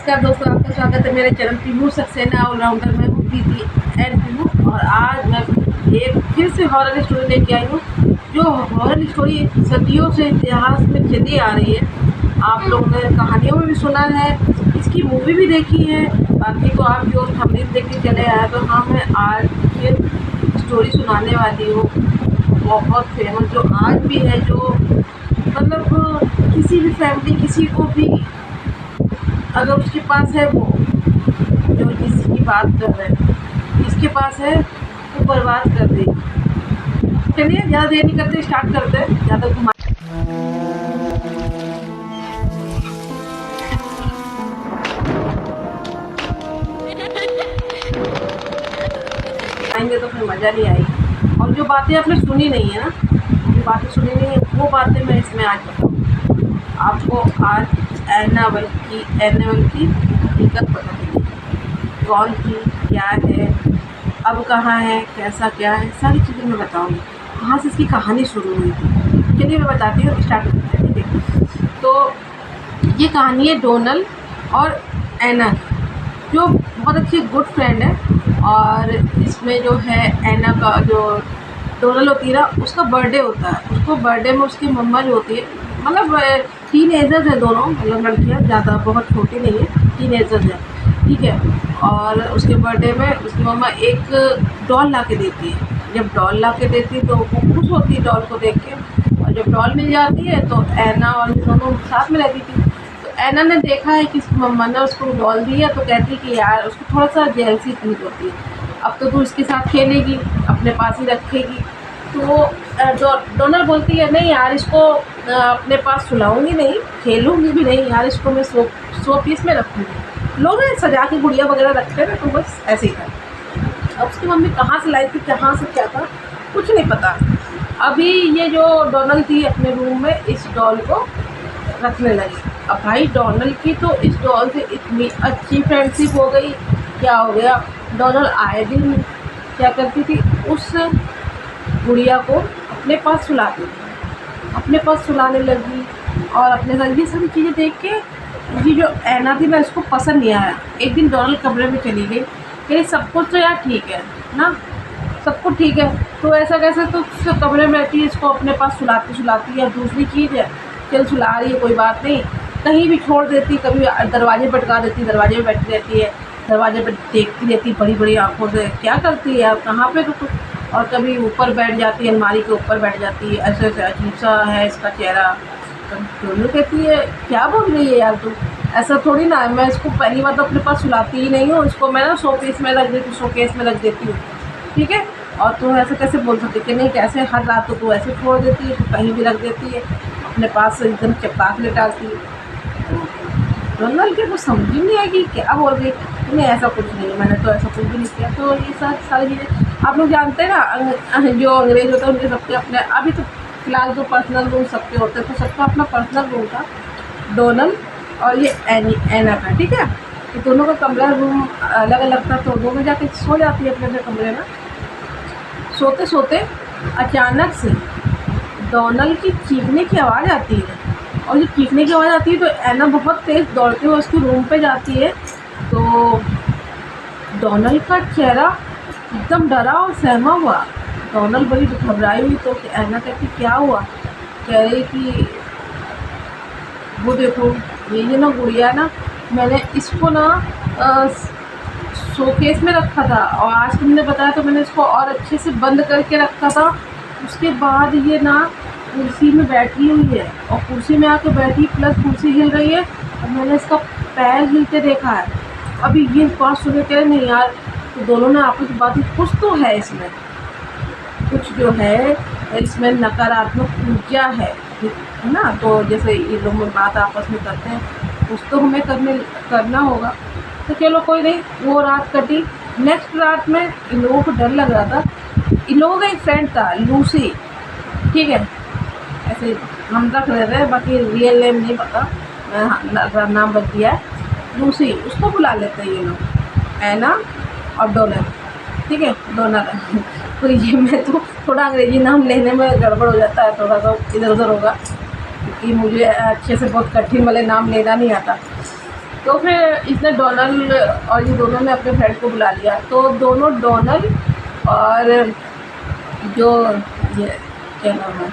नमस्कार दोस्तों, आपका स्वागत है मेरे चैनल पीहू सक्सेना ऑलराउंडर में हूँ प्रीति एंड पीहू। और आज मैं एक फिर से हॉरर स्टोरी लेके आई हूँ, जो हॉरर स्टोरी सदियों से इतिहास में चली आ रही है। आप लोगों ने कहानियों में भी सुना है, इसकी मूवी भी देखी है, बाकी तो आप जो थंबनेल देख के चले आए। तो हाँ, मैं आज फिर स्टोरी सुनाने वाली हूँ, बहुत फेमस, जो आज भी है, जो मतलब किसी भी फैमिली, किसी को भी अगर उसके पास है, वो जो जिसकी बात कर रहे हैं, जिसके पास है वो बर्बाद कर देगी। चलिए ज़्यादा देर नहीं करते, स्टार्ट करते हैं। ज़्यादा घुमाएंगे तो फिर मज़ा नहीं आएगी। और जो बातें आपने सुनी नहीं है ना, जो बातें सुनी नहीं है, वो बातें मैं इसमें आज बताऊँ आपको। आज एनाबेल की हकीकत पता चली, कौन थी, क्या है, अब कहाँ है, कैसा क्या है, सारी चीज़ें मैं बताऊँगी। कहाँ से इसकी कहानी शुरू हुई थी, चलिए मैं बताती हूँ, स्टार्ट करते हैं। ठीक है, तो ये कहानी है डोनल और एना की, जो बहुत अच्छी गुड फ्रेंड है। और इसमें जो है एना का, जो डोनल होती है ना, उसका बर्थडे होता है। उसको बर्थडे में उसकी मम्मा जो होती है, मतलब टीनेजर्स है दोनों, मतलब लड़कियाँ, ज़्यादा बहुत छोटी नहीं है, टीनेजर्स है। ठीक है, और उसके बर्थडे में उसकी मम्मा एक डॉल ला के देती है। जब डॉल ला के देती है तो वो खुश होती है डॉल को देख के। और जब डॉल मिल जाती है तो एना और दोनों साथ में रहती थी। तो एना ने देखा है कि मम्मा ने उसको डॉल दी है, तो कहती है कि यार, उसको थोड़ा सा जेलसी फील होती है, अब तो तू इसके साथ खेलेगी, अपने पास ही रखेगी। तो डोनल बोलती है, नहीं यार, इसको अपने पास सुलाऊंगी नहीं, खेलूंगी भी नहीं यार, इसको मैं शो पीस में रखूँगी। लोग सजा के गुड़िया वगैरह रखते हैं, तो बस ऐसे ही था। अब उसकी मम्मी कहाँ से लाई थी, कहाँ से क्या था, कुछ नहीं पता। अभी ये जो डोनल थी अपने रूम में इस डॉल को रखने लगी। अब भाई डोनल की तो इस डॉल से इतनी अच्छी फ्रेंडशिप हो गई, क्या हो गया, डोनल आए दिन क्या करती थी, उस गुड़िया को अपने पास सुलाती थी, अपने पास सुलाने लगी। और अपने साथ ये सारी चीज़ें देख के ये जो एना थी ना, इसको पसंद नहीं आया। एक दिन डोनल कमरे में चली गई, कहीं सब कुछ तो यार ठीक है ना, सब कुछ ठीक है, तो ऐसा कैसे, तो कमरे में रहती है, इसको अपने पास सुलाती है। दूसरी चीज़ है, चल सुला रही है, कोई बात नहीं, कहीं भी छोड़ देती, कभी दरवाजे पर अटका देती, दरवाजे में बैठी रहती है, दरवाजे पर देखती रहती बड़ी बड़ी आँखों से, क्या करती है यार, कहाँ पे रुको। और कभी ऊपर बैठ जाती है, अलमारी के ऊपर बैठ जाती है, ऐसे ऐसे अजीब सा है इसका चेहरा। तो कहती है, क्या बोल रही है यार तू, ऐसा थोड़ी ना है, मैं इसको पहली बार तो अपने पास सुलाती ही नहीं हूँ, इसको मैं ना शोकेस में रख देती हूँ, शोकेस में रख देती हूँ, ठीक है। और तू ऐसे कैसे बोल सकती कि नहीं, कैसे हर रात तो तू ऐसे छोड़ देती है, तो कहीं भी रख देती है, अपने पास से एकदम चिपका के लेटाती है। डोनल के कुछ समझ ही नहीं आएगी, क्या बोल रही, नहीं ऐसा कुछ नहीं है, मैंने तो ऐसा कुछ भी नहीं किया। तो ये सारी चीज़ें आप लोग जानते हैं ना, जो अंग्रेज होते हैं उनके सबके अपने, अभी तो फिलहाल तो पर्सनल रूम सबके होते हैं, तो सबका अपना पर्सनल रूम था डोनल और ये एना का। ठीक है, तो दोनों का कमरा रूम अलग अलग था, तो दोनों जाके सो जाती है अपने अपने कमरे में। सोते सोते अचानक से डोनल की चीखने की आवाज़ आती है, और जब चीखने की आवाज़ आती है तो एना बहुत तेज़ दौड़ते हुए उसके रूम पे जाती है। तो डोनल का चेहरा एकदम डरा और सहमा हुआ, डोनल बड़ी घबराई हुई। तो एना कहती, क्या हुआ, कह रही कि वो देखो, ये ना गुड़िया ना, मैंने इसको ना शोकेस में रखा था, और आज तुमने बताया तो मैंने इसको और अच्छे से बंद करके रखा था। उसके बाद ये ना कुर्सी में बैठी हुई है, और कुर्सी में आके बैठी, प्लस कुर्सी हिल रही है, और मैंने इसका पैर हिलते देखा है। अभी ये बात सुन के, नहीं यार, तो दोनों ने आपस में बात, कुछ तो है इसमें, कुछ जो है इसमें नकारात्मक ऊर्जा है ना। तो जैसे ये लोग में बात आपस में करते हैं, कुछ तो हमें करना होगा। तो चलो कोई नहीं, वो रात कटी। नेक्स्ट रात में इन लोगों को डर लग रहा था। इन लोगों का एक फ्रेंड था, लूसी, ठीक है, ऐसे हम रख रहे थे, बाकी रियल नेम नहीं पता, नाम रख दिया है लूसी, उसको बुला लेते हैं ये लोग, एना और डोनल, ठीक है, डोनल। तो ये मैं तो थोड़ा अंग्रेजी नाम लेने में गड़बड़ हो जाता है, थोड़ा सा इधर उधर होगा, क्योंकि मुझे अच्छे से बहुत कठिन वाले नाम लेना नहीं आता। तो फिर इसने डोनल और ये दोनों ने अपने फ्रेंड को बुला लिया। तो दोनों डोनल और जो ये क्या नाम है,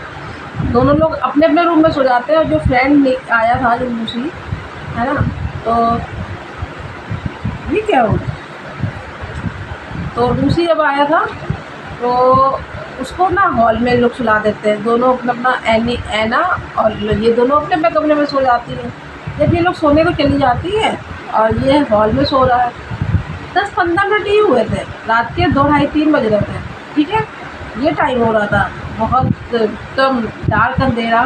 दोनों लोग अपने अपने रूम में सो जाते हैं। और जो फ्रेंड आया था, जो लूसी है ना, तो ये क्या हो, तो लूसी जब आया था तो उसको ना हॉल में लोग सुला देते हैं। दोनों अपना अपना ऐना और ये दोनों अपने अपने कमरे में सो जाती हैं। जब ये लोग सोने को चली जाती है और ये हॉल में सो रहा है, 10-15 मिनट ही हुए थे, रात के 2, ढाई, 3 बज रहे थे, ठीक है। ये टाइम हो रहा था, बहुत एकदम डार्क अंधेरा।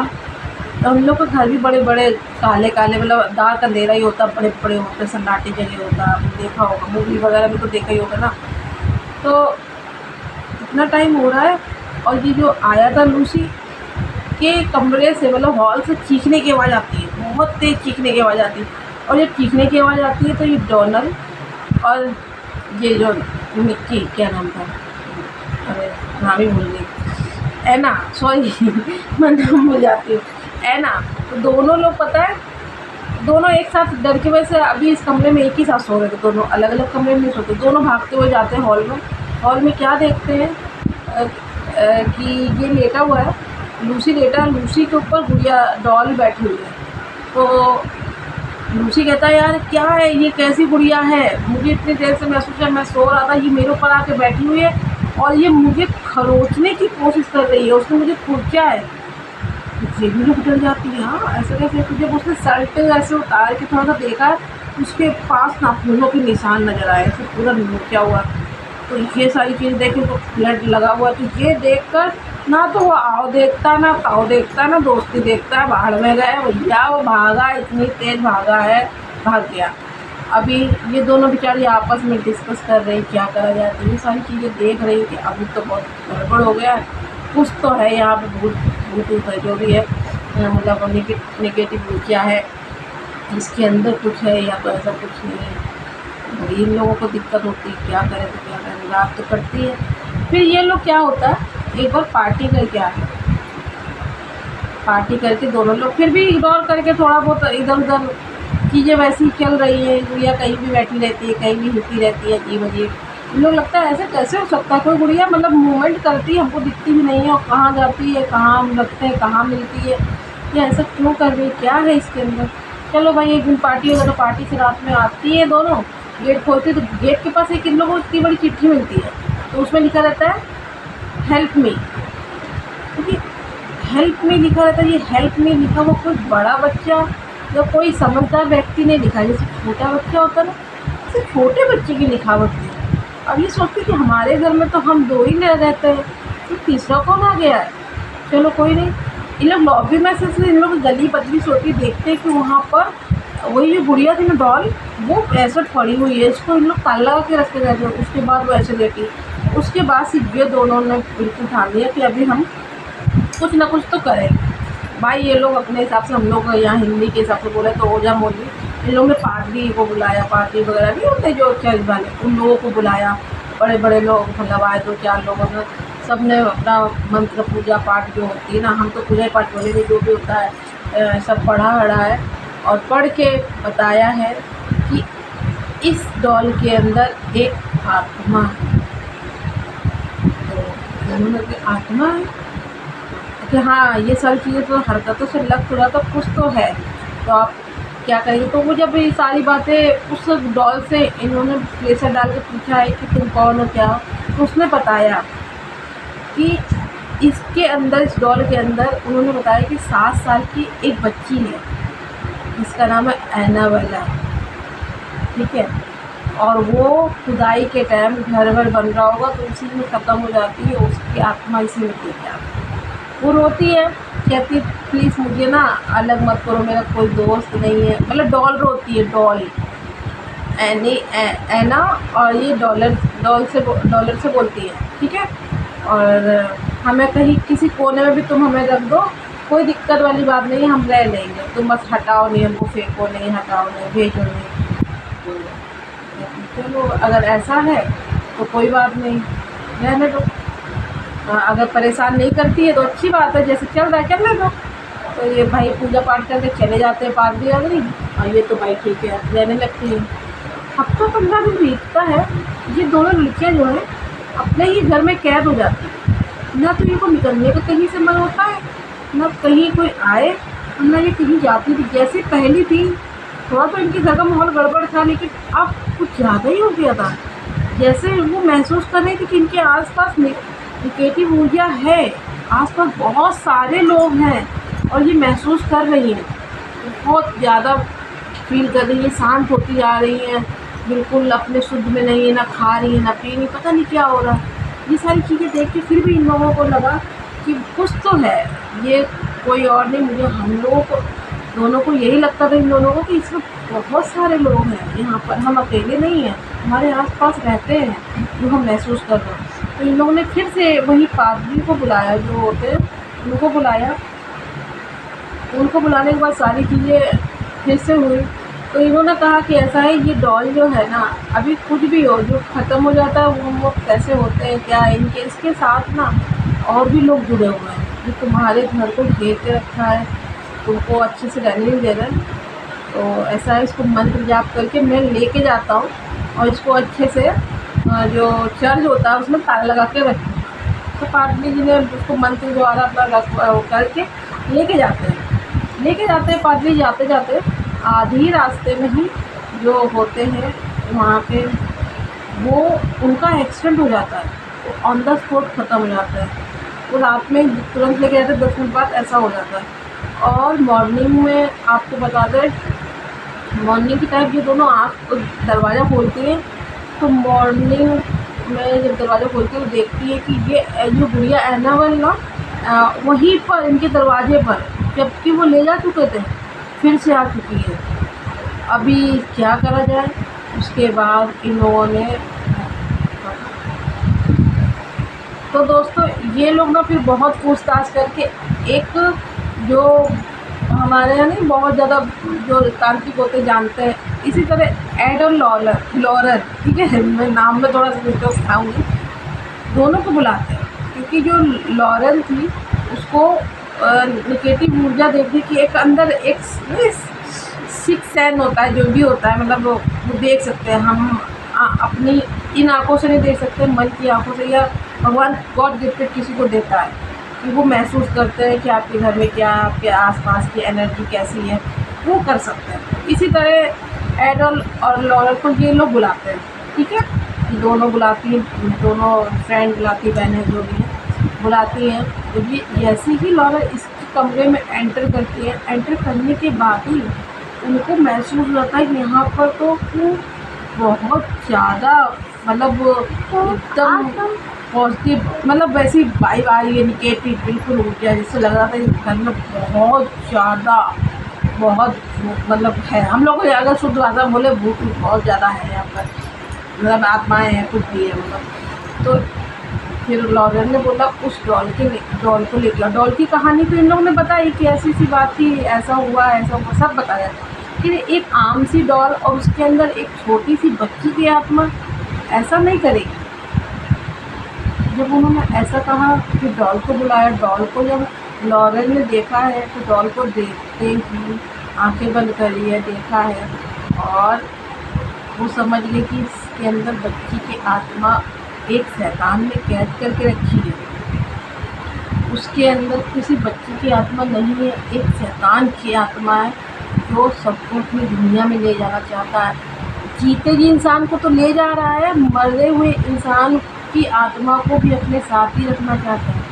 तो हम लोग के घर भी बड़े बड़े काले काले, मतलब डार्क अंधेरा ही होता, बड़े बड़े होते, सन्नाटे जगह होता। आपने देखा होगा मूवी वगैरह में, तो देखा ही होगा ना। तो इतना टाइम हो रहा है और ये जो आया था लूसी के कमरे से, मतलब हॉल से चीखने की आवाज़ आती है, बहुत तेज़ चीखने की आवाज़ आती है। और जब चीखने की आवाज़ आती है तो ये डोनल और ये जो निक्की, क्या नाम था, अरे नाम ही भूल गई, ऐना, सॉरी मैं नाम भूल जाती हूँ, ऐना। तो दोनों लोग, पता है, दोनों एक साथ डर की वजह से अभी इस कमरे में एक ही साथ सो रहे थे। दोनों अलग अलग कमरे में नहीं सोते, दोनों भागते हुए जाते हैं हॉल में। हॉल में क्या देखते हैं कि ये लेटा हुआ है, लूसी लेटा है, लूसी के ऊपर गुड़िया डॉल बैठी हुई है। तो लूसी कहता है, यार क्या है ये, कैसी गुड़िया है, मुझे इतनी देर से महसूस है, मैं सो रहा था, ये मेरे ऊपर आके बैठी हुई है और ये मुझे खरोचने की कोशिश कर रही है, उसने मुझे खुरचा है। ये भी लोग डर जाती है, हाँ ऐसे कैसे। जब उसने शर्ट ऐसे उतार के थोड़ा सा देखा, उसके पास नाखूनों के निशान नजर आए, ऐसे पूरा क्या हुआ। तो ये सारी चीज़ देखे तो ब्लड लगा हुआ। तो ये देखकर ना तो वो आओ देखता, ना ताओ देखता, ना दोस्ती देखता है, बाहर में गए भैया। वो भागा, इतनी तेज़ भागा है, भाग गया। अभी ये दोनों बेचारी आपस में डिस्कस कर रही क्या करा जाए। तो ये सारी चीज़ें देख रही कि अभी तो बहुत गड़बड़ हो गया है, कुछ तो है यहाँ पे, भूत है जो भी है, मतलब नेगेटिव क्या है इसके अंदर, कुछ है या तो ऐसा कुछ नहीं है। इन लोगों को दिक्कत होती है, क्या करें तो क्या करें, रात तो कटती है। फिर ये लोग क्या होता है, एक बार पार्टी करके आए, पार्टी करके दोनों लोग फिर भी इग्नोर करके थोड़ा बहुत इधर उधर चीज़ें वैसी चल रही हैं। गुड़िया कहीं भी बैठी रहती है, कहीं भी हिलती रहती है, अजीब अजीब। इन लोग लगता है ऐसे कैसे हो सकता है, कोई गुड़िया मतलब मूवमेंट करती है, हमको दिखती भी नहीं है, और कहाँ जाती है, कहाँ हम रखते हैं, कहाँ मिलती है, या ऐसा क्यों कर रही है, क्या है इसके अंदर। चलो भाई, एक दिन पार्टी होगा तो पार्टी से रात में आती है दोनों, गेट खोलते तो गेट के पास एक इन लोगों को इतनी बड़ी चिट्ठी मिलती है। तो उसमें लिखा रहता है हेल्प मी, ठीक है, हेल्प मी लिखा रहता है। ये हेल्प मी लिखा वो कोई बड़ा बच्चा या कोई समझदार व्यक्ति ने लिखा, जैसे छोटा बच्चा होता है ना, जैसे छोटे बच्चे की लिखावट है। अब ये सोचते कि हमारे घर में तो हम 2 ही रहते हैं, तो तीसरा कौन आ गया है। चलो कोई नहीं, इन लोग लॉबी में से इन लोग गली पतली सोती देखते हैं कि वहाँ पर वही जो गुड़िया थी ना डॉल, वो ऐसे पड़ी हुई है, इसको इन लोग ताला लगा के रखते रहते हैं। उसके बाद वो ऐसे लेटी, उसके बाद से ये दोनों ने बिल्कुल ठान लिया कि अभी हम कुछ ना कुछ तो करें। भाई ये लोग अपने हिसाब से, हम लोग यहाँ हिंदी के हिसाब से बोले तो ओझा मोली, इन लोगों ने पादरी को बुलाया, पादरी वगैरह नहीं होते जो चर्च वाले, उन लोगों को बुलाया, बड़े बड़े लोग मतलब आए, 2-4 लोगों ने, सब ने अपना मंत्र पूजा पाठ जो होती है ना, हम तो पूजा पाठ बोले जो भी होता है, सब पढ़ा है और पढ़ के बताया है कि इस डॉल के अंदर एक आत्मा है। तो उन्होंने आत्मा है कि हाँ, ये सारी चीज़ें तो हरकतों से लग रहा, तो कुछ तो है, तो आप क्या करेंगे। तो वो जब ये सारी बातें उस डॉल से इन्होंने प्रेशर डाल के पूछा है कि तुम कौन हो, क्या हो, तो उसने बताया कि इसके अंदर, इस डॉल के अंदर उन्होंने बताया कि 7 साल की एक बच्ची है, इसका नाम है एनाबेला, ठीक है। और वो खुदाई के टाइम घर बन रहा होगा तो उसी में ख़त्म हो जाती है, उसकी आत्मा इसी में लेके आती है। वो रोती है, कहती है प्लीज़ मुझे ना अलग मत करो, मेरा कोई दोस्त नहीं है, मतलब डॉल रोती है, डॉल ऐना, और ये डॉलर से बोलती है, ठीक है। और हमें कहीं किसी कोने में भी तुम हमें रख दो, कोई दिक्कत वाली बात नहीं, हम रह लेंगे, तुम बस हटाओ नहीं, हमको फेंको नहीं, हटाओ नहीं, भेजो नहीं। चलो अगर ऐसा है तो कोई बात नहीं, रहने दो। अगर परेशान नहीं करती है तो अच्छी बात है, जैसे चल रहा है चलने दो। तो ये भाई पूजा पाठ करके चले जाते हैं पादरी वादरी, और ये तो भाई ठीक है रहने लगती है। हफ्ता 15 दिन बीतता है, ये दोनों लड़कियाँ जो हैं अपने ही घर में कैद हो जाती हैं। ना तो इनको निकलने का कहीं से मन होता है, ना कहीं कोई आए, और ना ये कहीं जाती थी। जैसे पहली थी थोड़ा तो इनके घर का माहौल गड़बड़ था, लेकिन अब कुछ ज़्यादा ही हो गया था। जैसे वो महसूस कर रही थी कि इनके आसपास निगेटिव ऊर्जा है, आसपास बहुत सारे लोग हैं और ये महसूस कर रही हैं, बहुत ज़्यादा फील कर रही है, शांत होती जा रही हैं, बिल्कुल अपने शुद्ध में नहीं है, ना खा रही है ना पी रही, पता नहीं क्या हो रहा है। ये सारी चीज़ें देख के फिर भी इन लोगों को लगा कि कुछ तो है, ये कोई और नहीं, मुझे हम लोगों को दोनों को यही लगता था इन दोनों को कि इसमें बहुत सारे लोग हैं यहाँ पर, हम अकेले नहीं हैं, हमारे आसपास रहते हैं जो हम महसूस कर रहे हैं। तो इन लोगों ने फिर से वही पादरी को बुलाया, जो होते हैं उनको बुलाया। उनको बुलाने के बाद सारी चीज़ें फिर से हुई। तो इन्होंने कहा कि ऐसा है, ये डॉल जो है ना, अभी कुछ भी हो जो ख़त्म हो जाता है वो कैसे होते हैं क्या है, इनके इसके साथ ना और भी लोग जुड़े हुए हैं जो तुम्हारे घर को घेर के रखा है, तुमको अच्छे से रहने नहीं दे रहे। तो ऐसा है, इसको मंत्र जाप करके मैं लेके जाता हूँ और इसको अच्छे से जो चर्च होता है उसमें ताला लगा के रखती हूँ। तो पादरी जी ने उसको मंत्र द्वारा अपना रख करके लेके जाते हैं पादरी। जाते जाते आधी रास्ते में ही जो होते हैं वहाँ पे वो उनका एक्सीडेंट हो जाता है, वो ऑन द स्पॉट ख़त्म हो जाता है। वो रात में तुरंत लेके जाते 10 मिनट बाद ऐसा हो जाता है। और मॉर्निंग में आपको बता दें, मॉर्निंग की टाइम ये दोनों आँख दरवाज़ा खोलती हैं, तो मॉर्निंग में जब दरवाज़ा खोलती है तो देखती है कि ये जो गुड़िया एनाबेल ना वहीं पर इनके दरवाजे पर, जबकि वो ले जा चुके थे, फिर से आ चुकी है। अभी क्या करा जाए, उसके बाद इन लोगों ने तो दोस्तों ये लोग ना फिर बहुत पूछताछ करके एक जो हमारे यहाँ नहीं बहुत ज़्यादा जो तांत्रिक होते जानते हैं, इसी तरह एड और लॉरर, ठीक है, मैं नाम में थोड़ा सा मिस्टेक उठाऊँगी, दोनों को बुलाते हैं। क्योंकि जो लॉरर थी उसको निगेटिव ऊर्जा देखने की एक अंदर एक सिक्स सेंस होता है, जो भी होता है, मतलब वो देख सकते हैं हम अपनी इन आँखों से नहीं देख सकते, मन की आँखों से, या भगवान गॉड गिफ्टेड किसी को देता है कि वो महसूस करते हैं कि आपके घर में क्या, आपके आसपास की एनर्जी कैसी है, वो कर सकते हैं। इसी तरह एडल और लॉरर को ये लोग बुलाते हैं, ठीक है, दोनों बुलाती हैं, दोनों फ्रेंड बुलाती, बहनें जो भी हैं बुलाती हैं। जब ये जैसे ही लॉरर इस कमरे में एंटर करती है, एंटर करने के बाद ही उनको महसूस होता है कि यहाँ पर तो बहुत ज़्यादा मतलब एकदम पॉजिटिव, मतलब वैसी वाइब आ रही है, निगेटिव बिल्कुल ऊर्जा, जिससे लग रहा था इस घर में बहुत ज़्यादा बहुत मतलब है, हम लोग अगर शुद्ध भाषा बोले भूत बहुत ज़्यादा है यहाँ पर, मतलब आत्माएँ हैं, कुछ भी है मतलब। तो फिर लॉरर ने बोला उस डॉल को लेके आओ। डॉल की कहानी तो इन लोगों ने बताई कि ऐसी सी बात थी, ऐसा हुआ सब बताया। फिर एक आम सी डॉल और उसके अंदर एक छोटी सी बच्ची की आत्मा ऐसा नहीं करेगी। जब उन्होंने ऐसा कहा कि डॉल को बुलाया, डॉल को जब लॉरर ने देखा है तो डॉल को देखते ही आंखें बंद करी है, देखा है, और वो समझ गए कि इसके अंदर बच्ची की आत्मा एक शैतान ने कैद करके रखी है। उसके अंदर किसी बच्ची की आत्मा नहीं है, एक शैतान की आत्मा है जो सबको अपनी दुनिया में ले जाना चाहता है। जीते जी इंसान को तो ले जा रहा है, मरे हुए इंसान की आत्मा को भी अपने साथ ही रखना चाहता है।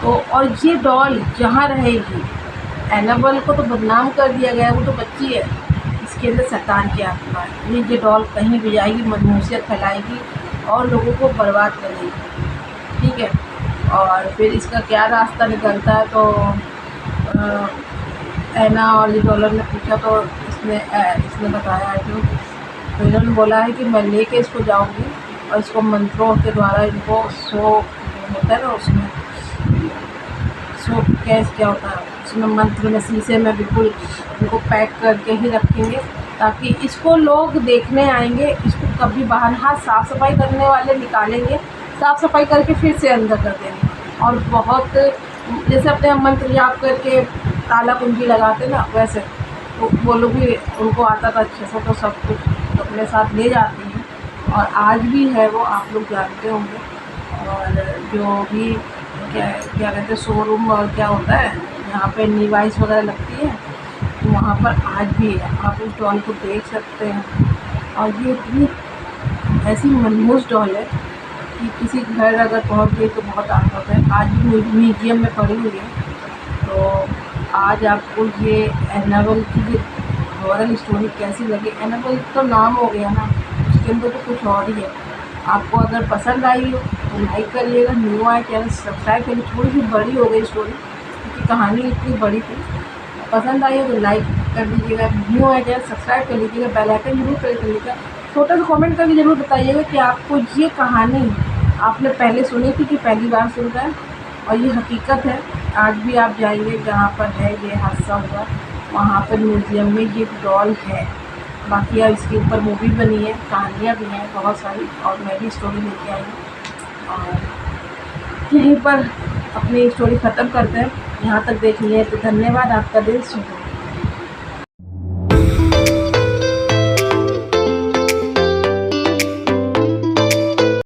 तो और ये डॉल जहाँ रहेगी, एनाबेल को तो बदनाम कर दिया गया, वो तो बच्ची है, इसके अंदर शैतान की आत्मा है। ये डॉल कहीं भी जाएगी मनहूसियत फैलाएगी और लोगों को बर्बाद करेगी, ठीक है। और फिर इसका क्या रास्ता निकलता है, तो एना और डॉलर ने पूछा तो इसने बताया है जो, तो इन्होंने बोला है कि मैं लेके इसको जाऊंगी और इसको मंत्रों के द्वारा इनको होता है ना, उसमें क्या होता है उसमें मंत्र में शीशे में बिल्कुल इनको पैक करके ही रखेंगे, ताकि इसको लोग देखने आएंगे, इसको कभी बाहर हाथ साफ़ सफाई करने वाले निकालेंगे, साफ़ सफाई करके फिर से अंदर कर देंगे। और बहुत जैसे अपने हम मंत्र जाप करके ताला कुंजी लगाते ना, वैसे तो वो लोग भी, उनको आता था अच्छे से, तो सब कुछ अपने साथ ले जाती हैं और आज भी है वो, आप लोग जानते होंगे। और जो भी क्या क्या कहते हैं शोरूम और क्या होता है यहाँ पे लीवाइस वगैरह लगती है, तो वहाँ पर आज भी है, आप उस डॉल को देख सकते हैं। और ये इतनी ऐसी मनहूस डॉल है कि किसी घर अगर पहुँच गई तो बहुत आफत है। आज भी म्यूजियम में पड़ी हुई है। तो आज आपको ये एनाबेल की जो हॉरर स्टोरी कैसी लगी, एनाबेल तो नाम हो गया ना, उसके अंदर तो कुछ और ही है। आपको अगर पसंद आई हो तो लाइक करिएगा, न्यू आए चैनल सब्सक्राइब करिए। थोड़ी सी बड़ी हो गई स्टोरी क्योंकि कहानी इतनी बड़ी थी। पसंद आई हो तो लाइक कर दीजिएगा, न्यू आए चैनल सब्सक्राइब कर लीजिएगा, बेल आइकन जरूर प्रेस कर लीजिएगा। छोटा सा कमेंट करके ज़रूर बताइएगा कि आपको ये कहानी आपने पहले सुनी थी कि पहली बार सुन रहे हैं। और ये हकीकत है, आज भी आप जाइए जहाँ पर है ये हादसा हुआ, वहाँ पर म्यूज़ियम में ये डॉल है। बाकी अब इसके ऊपर मूवी बनी है, कहानियाँ भी हैं बहुत सारी, और मैं भी स्टोरी लेके आई हूँ। और यहीं पर अपनी स्टोरी ख़त्म करते हैं। यहाँ तक देखनी है तो धन्यवाद, आपका दिल शुक्रिया।